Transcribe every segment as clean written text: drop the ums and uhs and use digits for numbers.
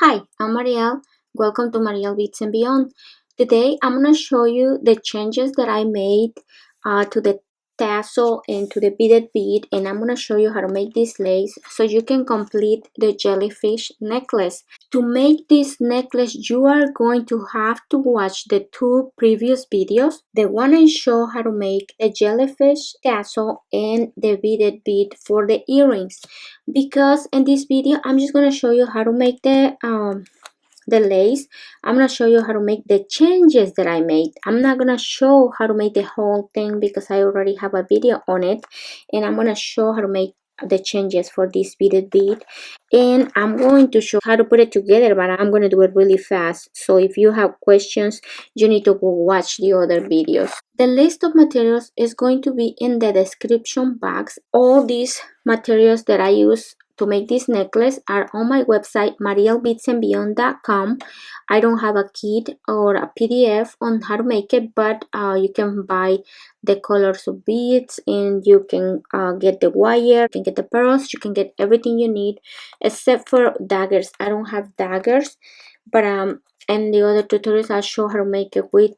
Hi, I'm Mariel. Welcome to Mariel Beads and Beyond. Today I'm going to show you the changes that I made to the tassel and to the beaded bead, and I'm going to show you how to make this lace so you can complete the jellyfish necklace. To make this necklace, you are going to have to watch the two previous videos. The one I show how to make a jellyfish tassel and the beaded bead for the earrings, because in this video I'm just going to show you how to make the lace. I'm gonna show you how to make the changes that I made. I'm not gonna show how to make the whole thing because I already have a video on it, and I'm gonna show how to make the changes for this beaded bead, and I'm going to show how to put it together, but I'm gonna do it really fast. So if you have questions, you need to go watch the other videos. The list of materials is going to be in the description box. All these materials that I use to make this necklace are on my website MarielBeadsandBeyond.com. I don't have a kit or a PDF on how to make it, but you can buy the colors of beads, and you can get the wire, you can get the pearls, you can get everything you need except for daggers. I don't have daggers, but and the other tutorials I'll show how to make it with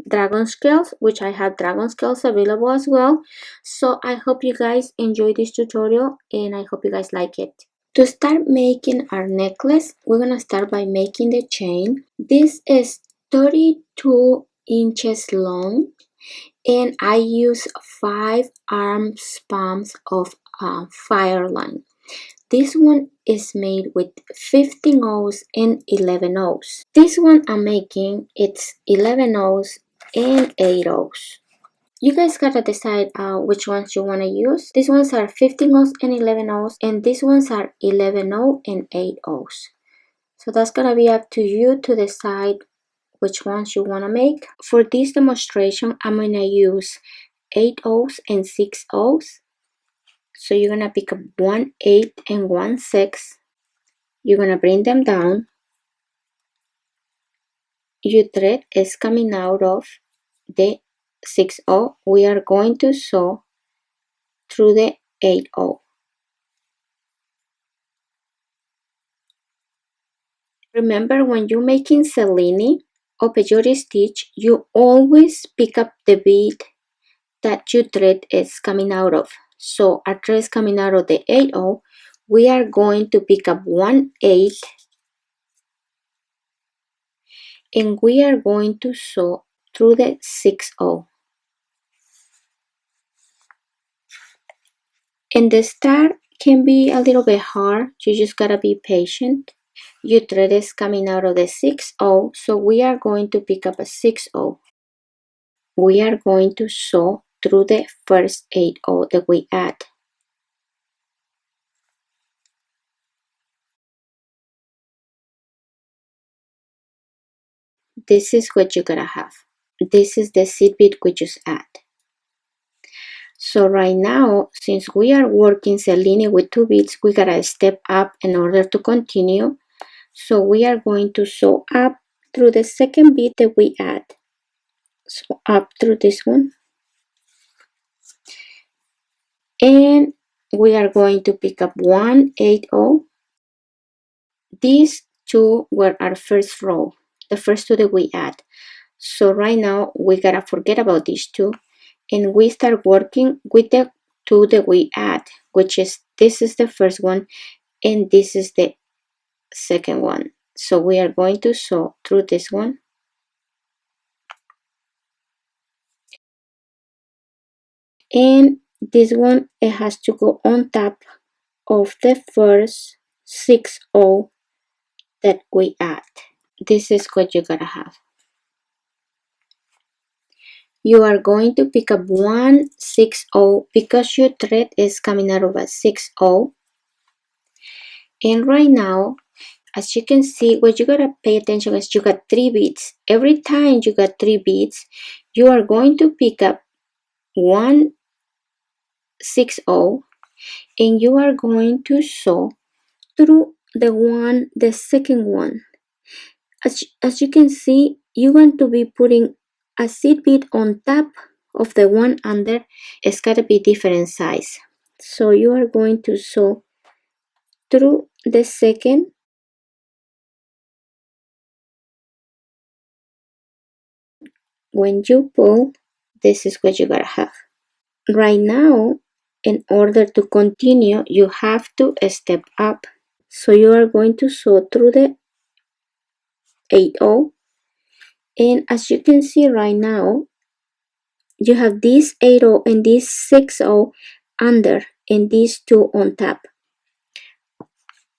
dragon scales, which I have dragon scales available as well. So I hope you guys enjoy this tutorial, and I hope you guys like it. To start making our necklace, we're gonna start by making the chain. This is 32 inches long, and I use 5 arm spans of Fireline. This one is made with 15 O's and 11 O's. This one I'm making, it's 11 O's and 8 O's. You guys gotta decide which ones you wanna use. These ones are 15 O's and 11 O's, and these ones are 11 O and 8 O's. So that's gonna be up to you to decide which ones you wanna make. For this demonstration, I'm gonna use 8 O's and 6 O's. So you're gonna pick up 1 8 and 1 6. You're gonna bring them down. Your thread is coming out of the 6 O. We are going to sew through the 8 O. Remember, when you're making Cellini or Peyote Stitch, you always pick up the bead that your thread is coming out of. So our thread is coming out of the 8 O. We are going to pick up 1 8, and we are going to sew through the 6 O. And the start can be a little bit hard. You just gotta be patient. Your thread is coming out of the 6 O, so we are going to pick up a 6 O. We are going to sew through the first 8 O that we add. This is what you gotta have. This is the seed bead we just add. So right now, since we are working Cellini with 2 beads, we gotta step up in order to continue. So we are going to sew up through the second bead that we add. So up through this one. And we are going to pick up 1 8 O. These two were our first row, the first two that we add. So right now we gotta forget about these two, and we start working with the two that we add, which is, this is the first one and this is the second one. So we are going to sew through this one, and this one, it has to go on top of the first 6 O that we add. This is what you gotta have. You are going to pick up 1 6 O because your thread is coming out of a 6 O. And right now, as you can see, what you gotta pay attention is you got 3 beads. Every time you got 3 beads, you are going to pick up 1 6 O, and you are going to sew through the second one. As you can see, you're going to be putting a seed bead on top of the one under. It's got to be different size. So you are going to sew through the second when you pull, this is what you gotta have. Right now, in order to continue, you have to step up. So you are going to sew through the 8/0, and as you can see right now, you have this 8/0 and this 6/0 under and these two on top.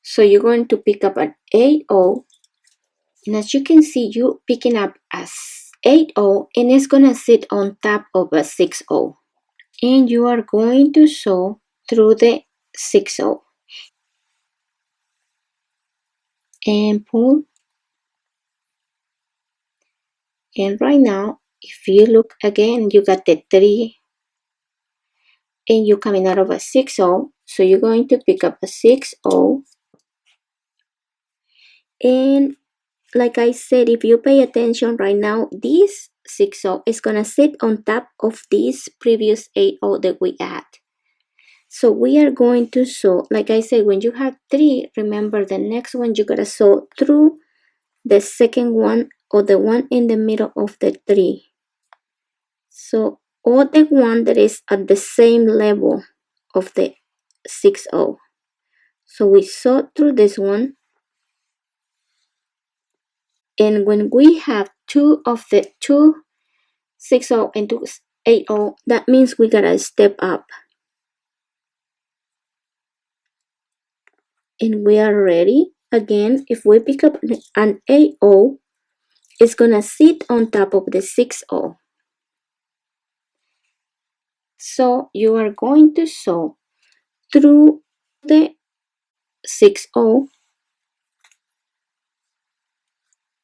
So you're going to pick up an 8/0, and as you can see, you picking up a 8/0 and it's gonna sit on top of a 6/0, and you are going to sew through the 6/0 and pull. And right now, if you look again, you got the 3 and you're coming out of a 6/0, so you're going to pick up a 6/0, and like I said, if you pay attention right now, this 6/0 is gonna sit on top of this previous 8/0 that we add. So we are going to sew, like I said, when you have 3, remember the next one you gotta sew through the second one or the one in the middle of the 3. So or the one that is at the same level of the 6/0. So we sew through this one, and when we have 2 of the 2 6/0 and 2 8/0, that means we gotta step up, and we are ready. Again, if we pick up an 8/0, it's gonna sit on top of the 6/0. So you are going to sew through the 6/0,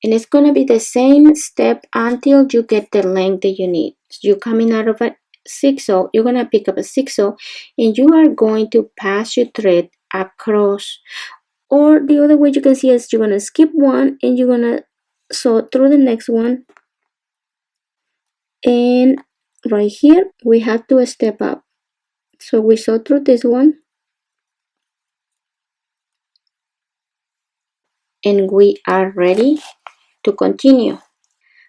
and it's gonna be the same step until you get the length that you need. You're coming out of a 6/0, you're gonna pick up a 6/0, and you are going to pass your thread across. Or the other way you can see is you're gonna skip one and you're gonna sew through the next one. And right here we have to step up. So we sew through this one, and we are ready to continue.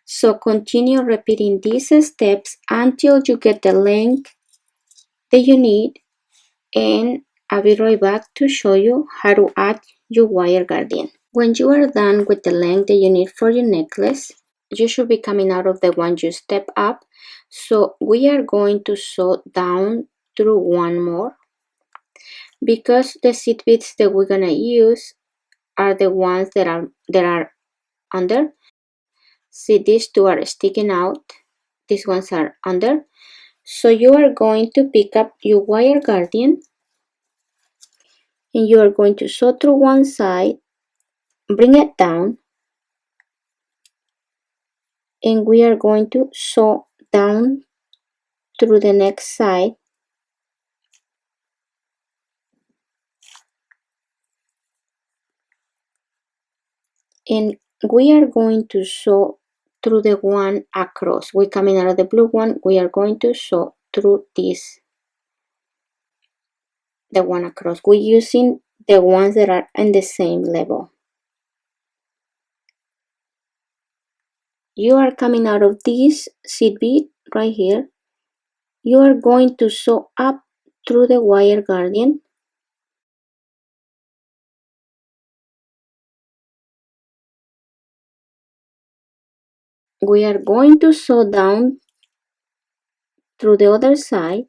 So continue repeating these steps until you get the length that you need, and I'll be right back to show you how to add your wire guardian. When you are done with the length that you need for your necklace, you should be coming out of the one you step up. So we are going to sew down through one more, because the seed beads that we're gonna use are the ones that are under. See, these two are sticking out, these ones are under. So you are going to pick up your wire guardian, and you are going to sew through one side, bring it down, and we are going to sew down through the next side, and we are going to sew through the one across. We're coming out of the blue one, we are going to sew through this, the one across. We're using the ones that are in the same level. You are coming out of this seed bead right here. You are going to sew up through the wire guardian, we are going to sew down through the other side,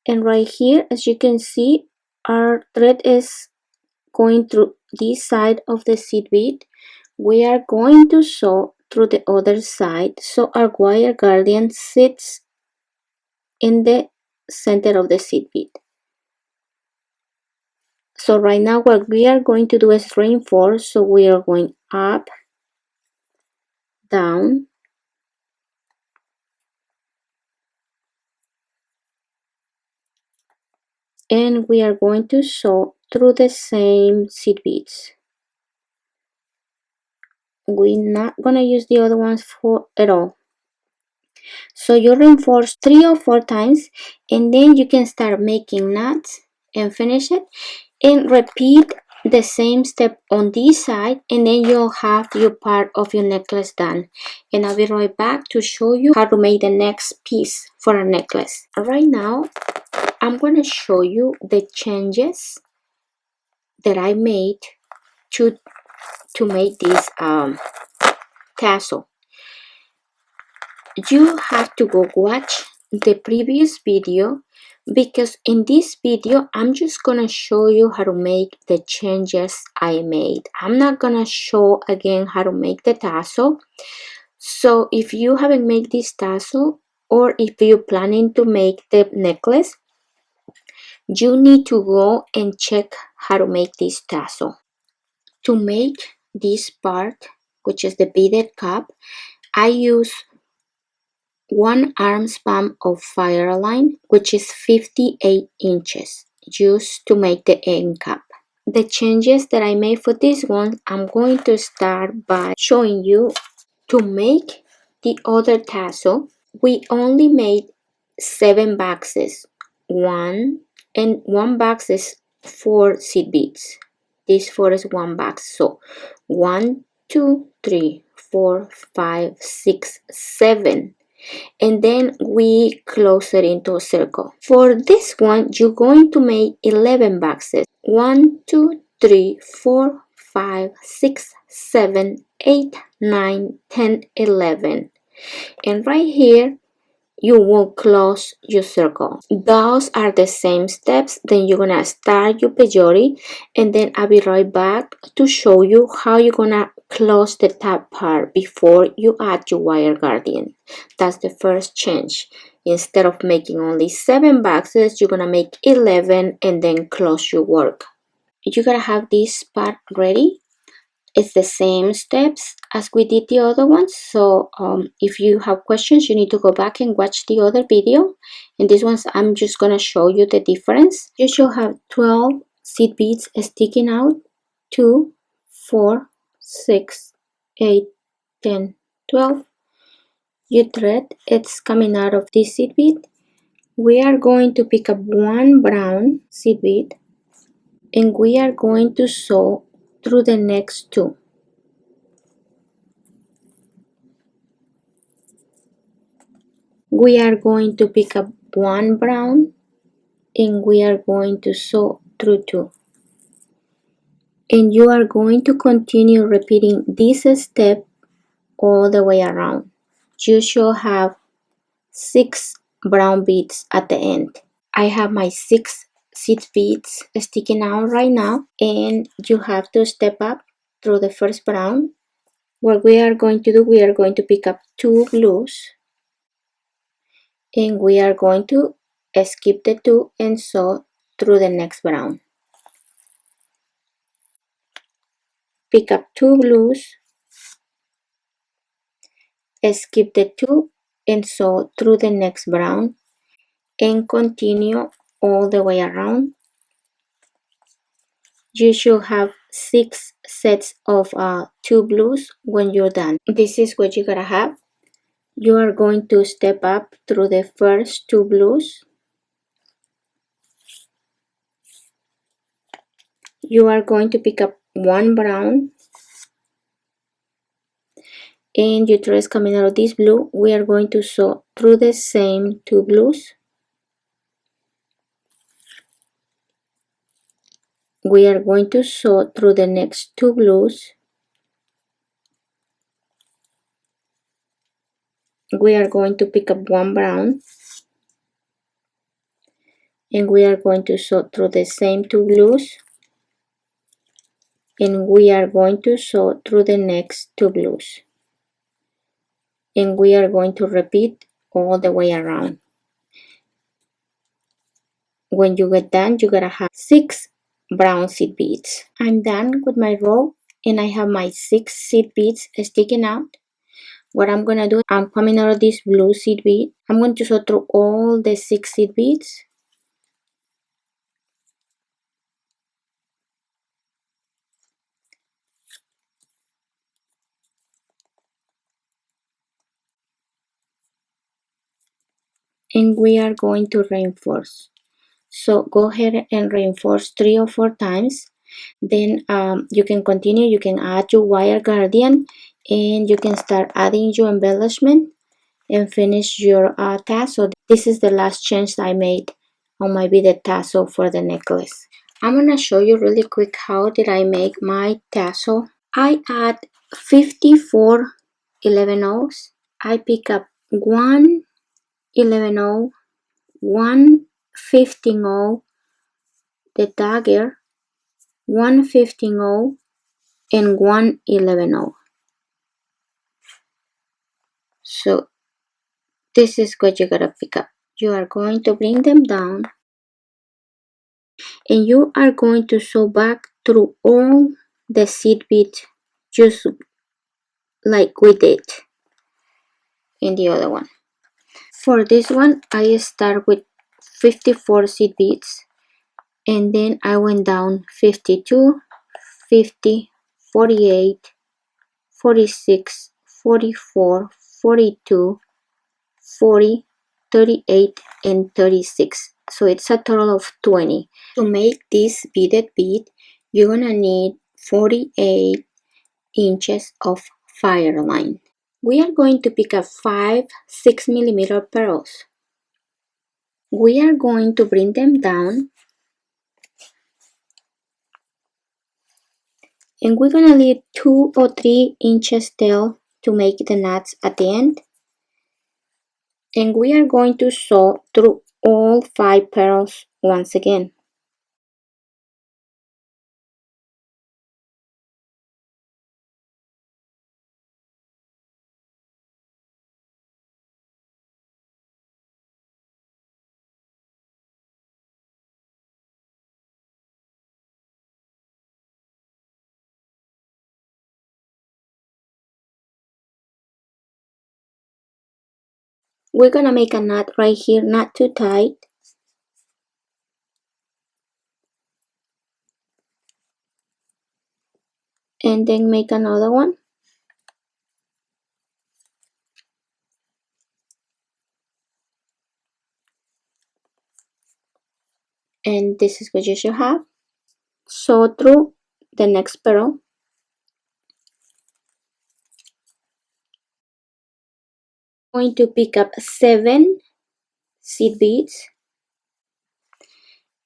and right here, as you can see, our thread is going through this side of the seed bead. We are going to sew through the other side, so our wire guardian sits in the center of the seed bead. So right now what we are going to do is reinforce, so we are going up, down, and we are going to sew through the same seed beads. We're not gonna use the other ones for at all. So you reinforce 3 or 4 times, and then you can start making knots and finish it, and repeat the same step on this side, and then you'll have your part of your necklace done. And I'll be right back to show you how to make the next piece for a necklace. Right now, I'm going to show you the changes that I made to make this tassel. You have to go watch the previous video, because in this video I'm just gonna show you how to make the changes I made. I'm not gonna show again how to make the tassel. So if you haven't made this tassel, or if you're planning to make the necklace, you need to go and check how to make this tassel. To make this part, which is the beaded cap, I use 1 arm span of Fireline, which is 58 inches, used to make the end cap. The changes that I made for this one, I'm going to start by showing you. To make the other tassel, we only made 7 boxes. One box is 4 seed beads. This 4 is 1 box. So 1, 2, 3, 4, 5, 6, 7. And then we close it into a circle. For this one, you're going to make 11 boxes. 1, 2, 3, 4, 5, 6, 7, 8, 9, 10, 11. And right here, you will close your circle. Those are the same steps. Then you're gonna start your peyote, and then I'll be right back to show you how you're gonna close the top part before you add your wire guardian. That's the first change. Instead of making only 7 boxes, you're gonna make 11 and then close your work. You gotta have this part ready. It's the same steps as we did the other ones. So if you have questions, you need to go back and watch the other video. In this one, I'm just gonna show you the difference. You should have 12 seed beads sticking out. 2, 4, 6, 8, 10, 12. Your thread, it's coming out of this seed bead. We are going to pick up 1 brown seed bead, and we are going to sew through the next 2. We are going to pick up 1 brown, and we are going to sew through 2. And you are going to continue repeating this step all the way around. You should have 6 brown beads at the end. I have my 6 seed beads sticking out right now, and you have to step up through the first brown. What we are going to do, we are going to pick up 2 blues, and we are going to skip the 2 and sew through the next brown. Pick up 2 blues, skip the 2 and sew through the next brown, and continue all the way around. You should have 6 sets of 2 blues when you're done. This is what you're gonna have. You are going to step up through the first 2 blues. You are going to pick up 1 brown, and your thread is coming out of this blue. We are going to sew through the same 2 blues. We are going to sew through the next 2 blues. We are going to pick up 1 brown, and we are going to sew through the same 2 blues, and we are going to sew through the next 2 blues, and we are going to repeat all the way around. When you get done, you're gonna have 6 brown seed beads. I'm done with my row, and I have my 6 seed beads sticking out. What I'm gonna do, I'm coming out of this blue seed bead. I'm going to sew through all the 6 seed beads. And we are going to reinforce. So go ahead and reinforce 3 or 4 times. Then you can continue, you can add your wire guardian, and you can start adding your embellishment and finish your tassel. This is the last change I made on my beaded tassel for the necklace. I'm gonna show you really quick how did I make my tassel. I add 54 11/0s. I pick up 1 11/0, 1 15/0, the dagger, 1 15/0, and 1 11/0. So this is what you gotta pick up. You are going to bring them down, and you are going to sew back through all the seed beads, just like we did in the other one. For this one, I start with 54 seed beads, and then I went down 52, 50, 48, 46, 44, 42, 40, 38, and 36. So it's a total of 20. To make this beaded bead, you're gonna need 48 inches of Fireline. We are going to pick up 5 6mm pearls. We are going to bring them down, and we're gonna leave 2 or 3 inches tail to make the knots at the end. And we are going to sew through all 5 pearls once again. We're gonna make a knot right here, not too tight. And then make another one. And this is what you should have. Sew through the next pearl. I'm going to pick up 7 seed beads.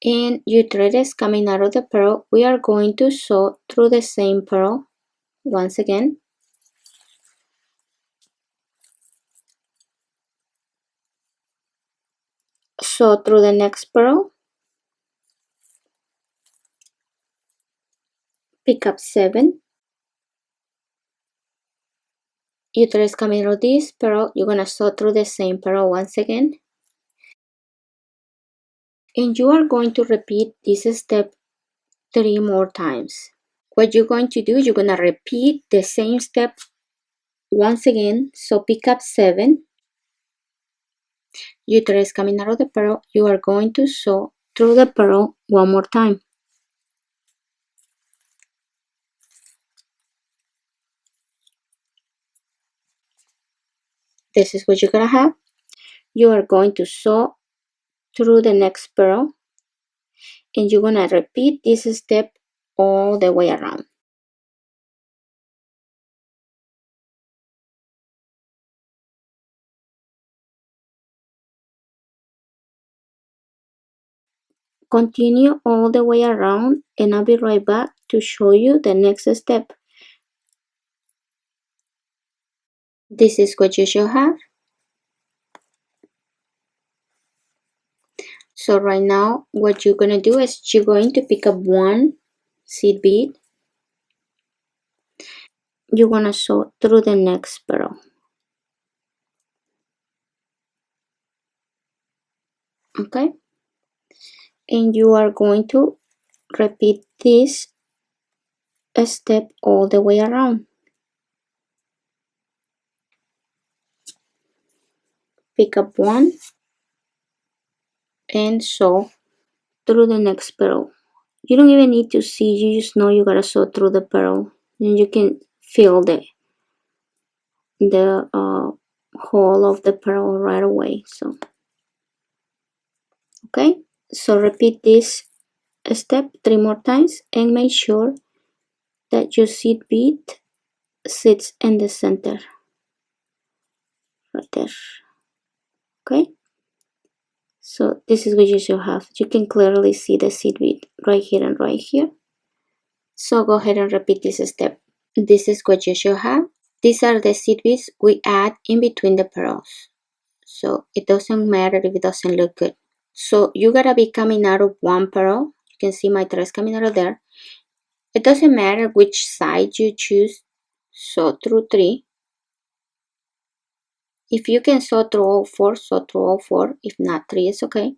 And your thread is coming out of the pearl. We are going to sew through the same pearl once again. Sew through the next pearl. Pick up 7. Your thread is coming out of this pearl. You're gonna sew through the same pearl once again. And you are going to repeat this step 3 more times. What you're going to do, you're gonna repeat the same step once again. So pick up 7. Your thread is coming out of the pearl. You are going to sew through the pearl one more time. This is what you're gonna have. You are going to sew through the next pearl, and you're gonna repeat this step all the way around. Continue all the way around, and I'll be right back to show you the next step. This is what you should have. So right now, what you're gonna do is you're going to pick up 1 seed bead. You're gonna sew through the next pearl. Okay? And you are going to repeat this step all the way around. Pick up 1 and sew through the next pearl. You don't even need to see, you just know you gotta sew through the pearl, and you can feel the hole of the pearl right away. So okay, so repeat this step 3 more times and make sure that your seed bead sits in the center right there. Okay, so this is what you should have. You can clearly see the seed bead right here and right here. So go ahead and repeat this step. This is what you should have. These are the seed beads we add in between the pearls. So it doesn't matter if it doesn't look good. So you gotta be coming out of one pearl. You can see my threads coming out of there. It doesn't matter which side you choose. Sew through 3. If you can sew through all 4, sew through all 4. If not, 3 is okay.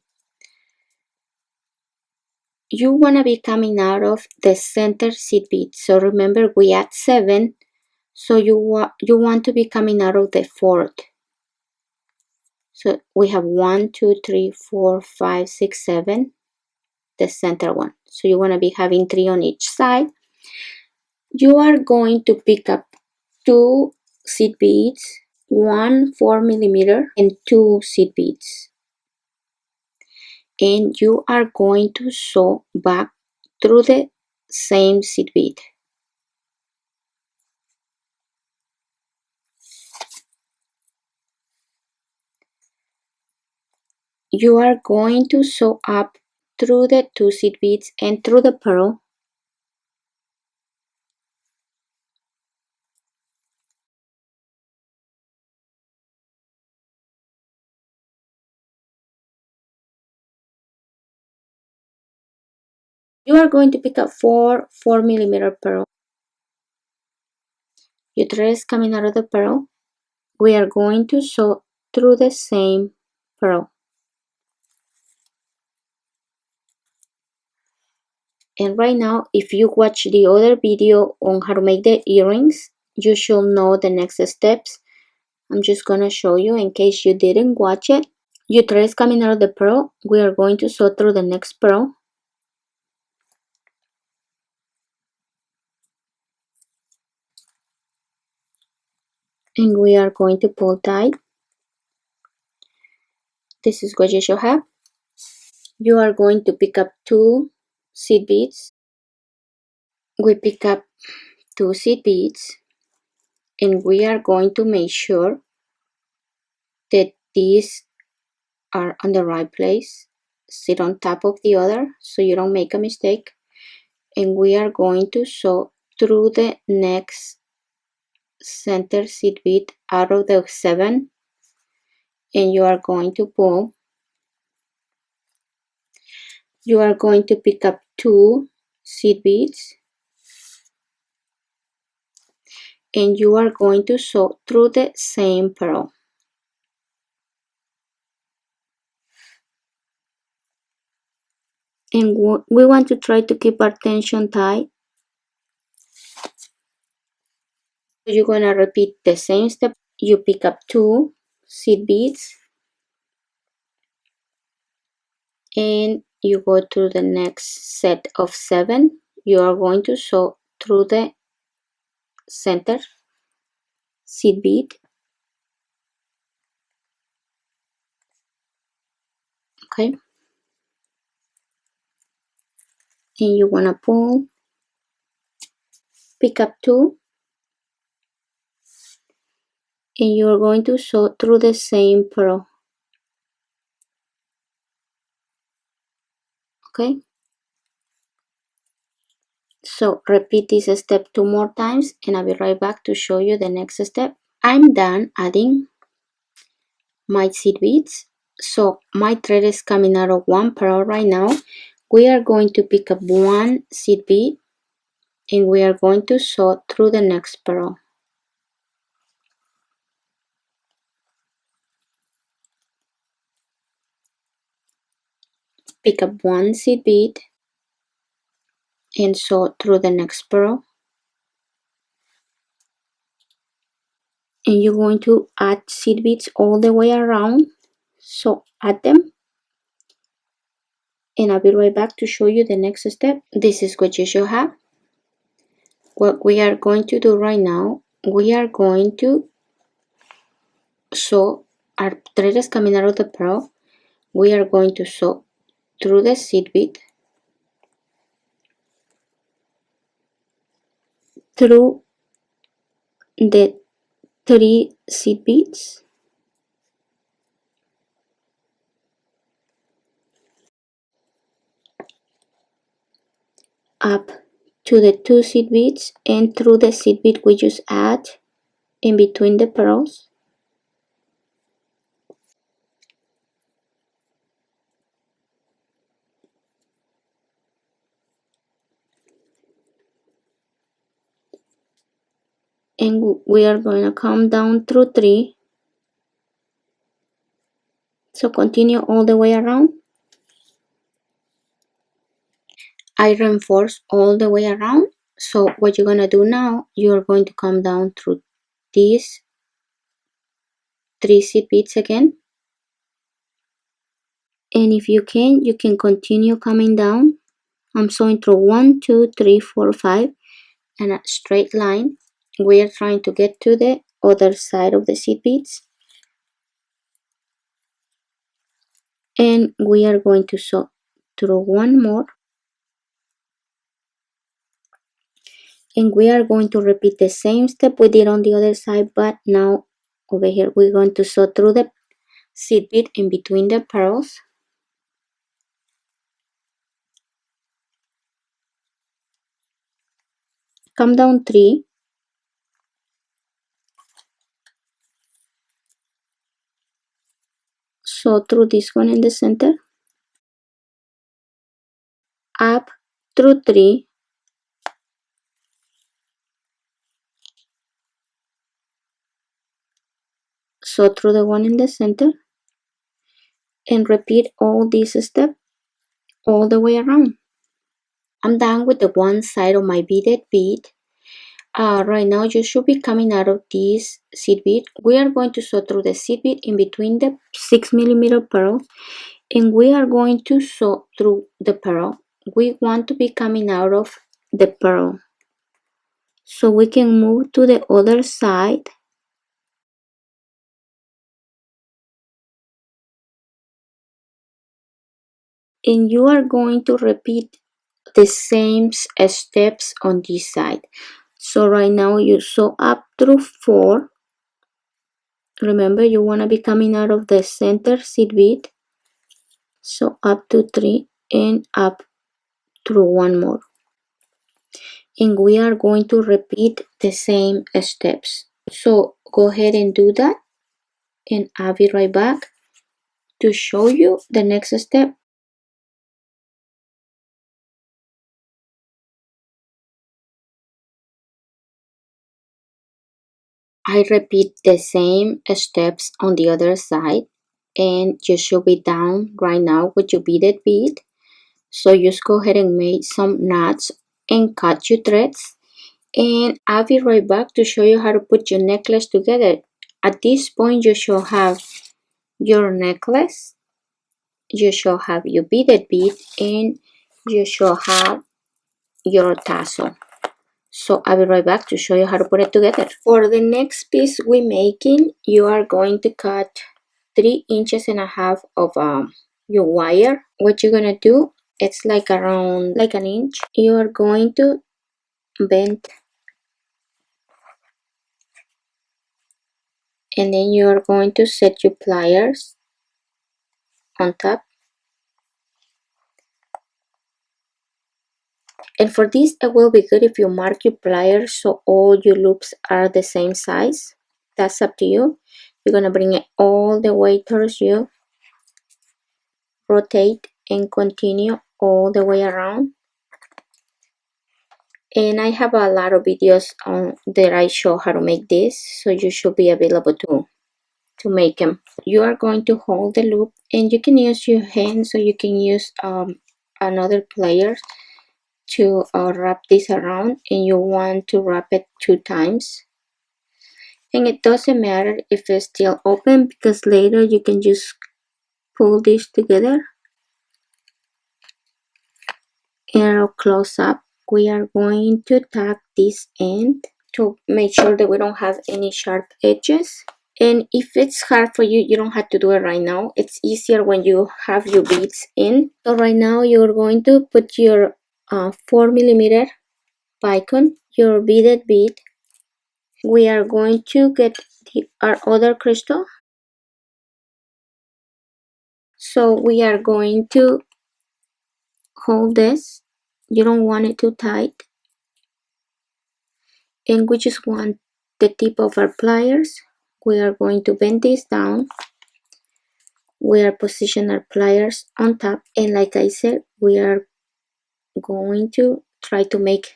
You wanna be coming out of the center seed bead. So remember we add 7. So you want to be coming out of the 4th. So we have 1, 2, 3, 4, 5, 6, 7. The center one. So you want to be having 3 on each side. You are going to pick up 2 seed beads, 1 4mm and 2 seed beads. And you are going to sew back through the same seed bead. You are going to sew up through the 2 seed beads and through the pearl. You are going to pick up 4 4mm pearl. Your thread is coming out of the pearl. We are going to sew through the same pearl. And right now, if you watch the other video on how to make the earrings, you should know the next steps. I'm just gonna show you in case you didn't watch it. Your thread is coming out of the pearl. We are going to sew through the next pearl. And we are going to pull tight. This is what you should have. You are going to pick up 2 seed beads. We pick up 2 seed beads and we are going to make sure that these are on the right place. Sit on top of the other so you don't make a mistake. And we are going to sew through the next center seed bead out of the 7, and you are going to pull. You are going to pick up 2 seed beads and you are going to sew through the same pearl. And we want to try to keep our tension tight. You're going to repeat the same step. You pick up 2 seed beads and you go to the next set of 7. You are going to sew through the center seed bead. Okay, and you want to pull, pick up 2, and you're going to sew through the same pearl. Okay, so repeat this step 2 more times and I'll be right back to show you the next step. I'm done adding my seed beads. So my thread is coming out of one pearl right now. We are going to pick up 1 seed bead and we are going to sew through the next pearl. Pick up 1 seed bead and sew through the next pearl. And you're going to add seed beads all the way around. So add them. And I'll be right back to show you the next step. This is what you should have. What we are going to do right now, we are going to sew. Our thread is coming out of the pearl. We are going to sew through the seed bead through the 3 seed beads, up to the 2 seed beads, and through the seed bead we just add in between the pearls. And we are going to come down through 3. So continue all the way around. I reinforce all the way around. So what you're going to do now, you're going to come down through these 3 seed beads again. And if you can continue coming down. I'm sewing through 1, 2, 3, 4, 5 and a straight line. We are trying to get to the other side of the seed beads. And we are going to sew through 1 more. And we are going to repeat the same step we did on the other side, but now over here we're going to sew through the seed bead in between the pearls. Come down 3. Sew through this one in the center. Up through 3. Sew through the one in the center. And repeat all this step all the way around. I'm done with the one side of my beaded bead. Right now you should be coming out of this seed bead. We are going to sew through the seed bead in between the 6mm pearls, and we are going to sew through the pearl. We want to be coming out of the pearl so we can move to the other side. And you are going to repeat the same steps on this side. So right now you sew up through 4. Remember, you want to be coming out of the center seed bead. So up to 3 and up through 1 more. And we are going to repeat the same steps. So go ahead and do that, and I'll be right back to show you the next step. I repeat the same steps on the other side, and you should be down right now with your beaded bead. So just go ahead and make some knots and cut your threads, and I'll be right back to show you how to put your necklace together. At this point you should have your necklace, you should have your beaded bead, and you should have your tassel. So I'll be right back to show you how to put it together. For the next piece we're making, you are going to cut 3.5 inches of your wire. What you're gonna do, it's like around like an inch. You are going to bend, and then you are going to set your pliers on top. And for this, it will be good if you mark your pliers so all your loops are the same size. That's up to you. You're gonna bring it all the way towards you, rotate, and continue all the way around. And I have a lot of videos on that I show how to make this, so you should be available to make them. You are going to hold the loop, and you can use your hands, or you can use another plier to wrap this around, and you want to wrap it 2 times. And it doesn't matter if it's still open, because later you can just pull this together and it'll close up. We are going to tack this end to make sure that we don't have any sharp edges. And if it's hard for you, you don't have to do it right now. It's easier when you have your beads in. So right now you're going to put your 4mm Bicone your beaded bead, we are going to get our other crystal. So we are going to hold this. You don't want it too tight. And we just want the tip of our pliers. We are going to bend this down. We are position our pliers on top, and like I said, we are going to try to make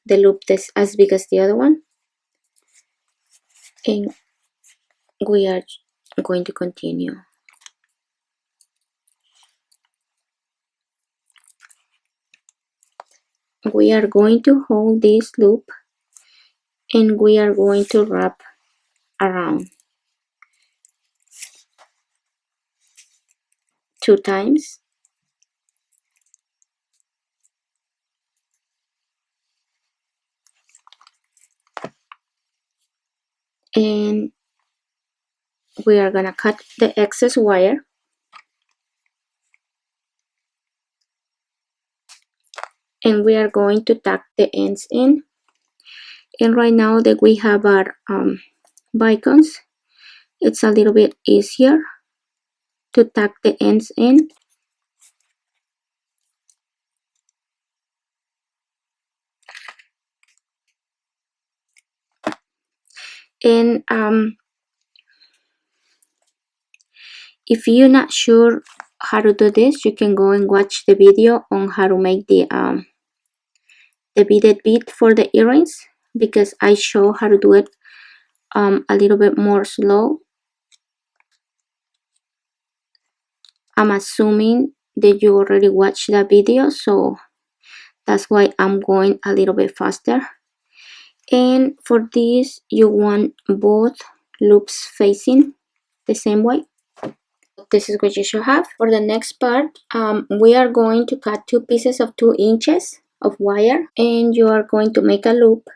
the loop this as big as the other one, and we are going to continue. We are going to hold this loop and we are going to wrap around 2 times. And we are gonna cut the excess wire, and we are going to tuck the ends in. And right now that we have our Bicones, it's a little bit easier to tuck the ends in. And if you're not sure how to do this, you can go and watch the video on how to make the beaded bead for the earrings, because I show how to do it a little bit more slow. I'm assuming that you already watched that video, so that's why I'm going a little bit faster. And for this, you want both loops facing the same way. This is what you should have. For the next part, we are going to cut 2 pieces of 2 inches of wire, and you are going to make a loop.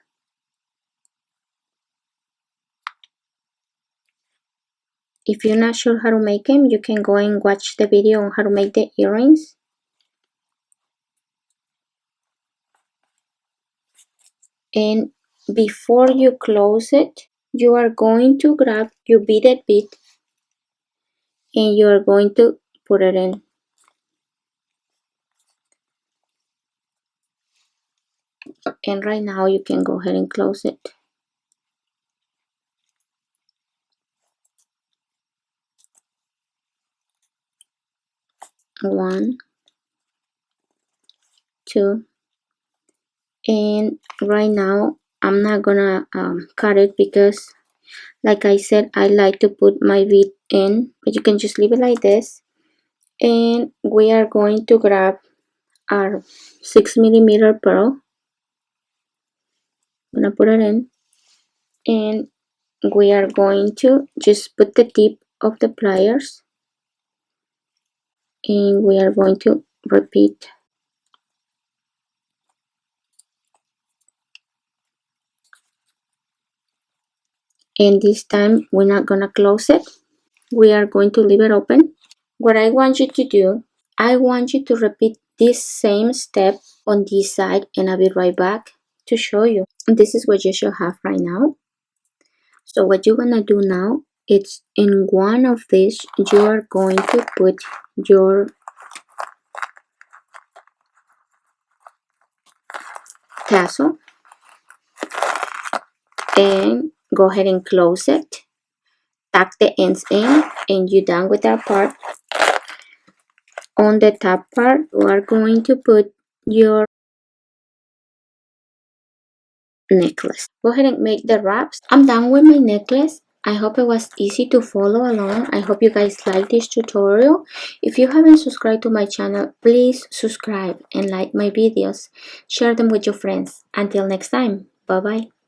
If you're not sure how to make them, you can go and watch the video on how to make the earrings. And before you close it, you are going to grab your beaded bead and you are going to put it in. And right now you can go ahead and close it. One, two, and right now I'm not gonna cut it because, like I said, I like to put my bead in, but you can just leave it like this. And we are going to grab our 6mm pearl. I'm gonna put it in, and we are going to just put the tip of the pliers, and we are going to repeat. And this time we're not gonna close it, we are going to leave it open. What I want you to do, I want you to repeat this same step on this side, and I'll be right back to show you. This is what you should have right now. So what you're gonna do now, it's in one of these you are going to put your tassel and go ahead and close it, tuck the ends in, and you're done with that part. On the top part, you are going to put your necklace. Go ahead and make the wraps. I'm done with my necklace. I hope it was easy to follow along. I hope you guys like this tutorial. If you haven't subscribed to my channel, please subscribe and like my videos. Share them with your friends. Until next time, bye bye.